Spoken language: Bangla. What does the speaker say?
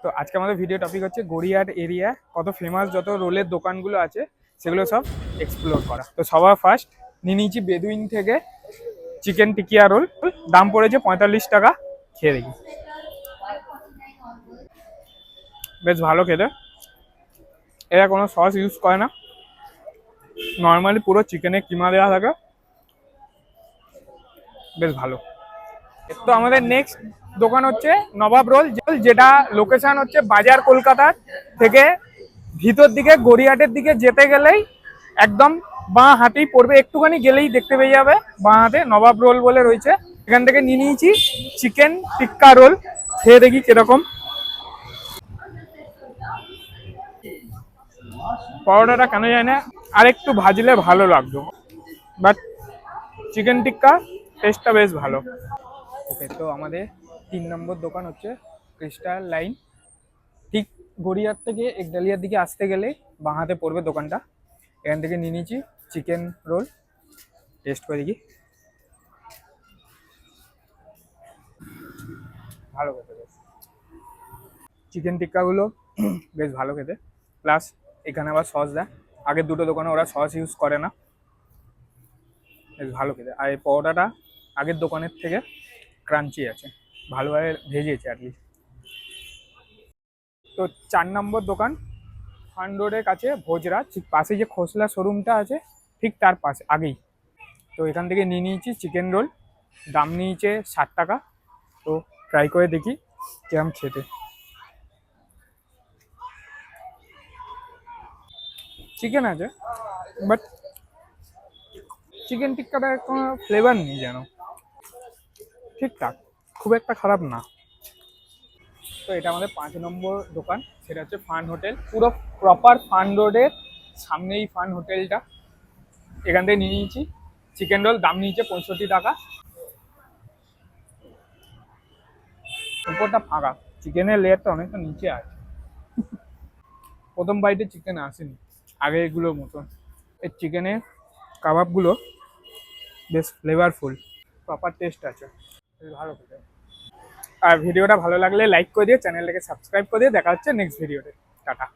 তো আজকে আমাদের ভিডিও টপিক হচ্ছে গড়িয়াহাট এরিয়া কত ফেমাস যত রোলের দোকানগুলো আছে সেগুলো সব এক্সপ্লোর করা। তো সবার ফার্স্ট নিয়ে নিয়েছি বেদুইন থেকে চিকেন টিকিয়া রোল, দাম পড়েছে 45 টাকা। খেয়ে দেখি, বেশ ভালো খেতে। এরা কোনো সস ইউজ করে না, নর্মালি পুরো চিকেনে কিমা দেওয়া থাকে, বেশ ভালো। তো আমাদের নেক্সট দোকান হচ্ছে নবাব রোল, যেটা লোকেশন হচ্ছে বাজার কলকাতার থেকে ভিতর দিকে গড়িয়াহাটের দিকে যেতে গেলেই একদম বাঁ হাতেই পড়বে, একটুখানি গেলেই দেখতে পেয়ে যাবে বাঁ হাতে নবাব রোল বলে রয়েছে। এখান থেকে নিয়ে নিয়েছি চিকেন টিক্কা রোল, খেয়ে দেখি কিরকম। পরোটাটা কেন যায় না, আর একটু ভাজলে ভালো লাগতো, বাট চিকেন টিক্কা টেস্টটা বেশ ভালো। ওকে, তো আমাদের 3 নম্বর দোকান হচ্ছে ক্রিস্টাল লাইন, ঠিক গড়িয়াহাট থেকে একডালিয়ার দিকে আসতে গেলে বাঁ হাতে পড়বে দোকানটা। এখান থেকে নিয়ে নিয়েছি চিকেন রোল, টেস্ট করে দেখি। ভালো খেতে, বেশ চিকেন টিক্কাগুলো বেশ ভালো খেতে, প্লাস এখানে আবার সস দেয়। আগের দুটো দোকানে ওরা সস ইউজ করে না, বেশ ভালো খেতে। আর এই পরোটাটা আগের দোকানের থেকে ক্রাঞ্চি আছে, ভালোভাবে ভেজেছে অ্যাটলিস্ট। তো 4 নম্বর দোকান ফান রোডের কাছে ভোজরা, ঠিক পাশে যে খোসলা শোরুমটা আছে ঠিক তার পাশে আগেই। তো এখান থেকে নিয়ে নিয়েছি চিকেন রোল, দাম নিয়েছে 60 টাকা। তো ট্রাই করে দেখি কিরম খেতে। চিকেন আছে, বাট চিকেন টিক্কাটার কোনো ফ্লেভার নেই যেন, ঠিকঠাক, খুব একটা খারাপ না। তো এটা আমাদের 5 নম্বর দোকান, সেটা হচ্ছে ফান হোটেল, পুরো প্রপার ফান রোডের সামনেই ফান হোটেলটা। এখান থেকে নিয়ে নিয়েছি চিকেন রোল, দাম নিয়েছে 65 টাকা। উপরটা ফাঁকা, চিকেনের লেয়ারটা অনেকটা নিচে আছে, প্রথম বাইটে চিকেন আসেনি আগে এগুলোর মতন। এই চিকেনের কাবাবগুলো বেশ ফ্লেভারফুল, প্রপার টেস্ট আছে, বেশ ভালো খেতে। আর ভিডিওটা ভালো লাগলে লাইক করে দিয়ে চ্যানেলটাকে সাবস্ক্রাইব করে দিয়ে দেখা হচ্ছে নেক্সট ভিডিওতে। টাটা।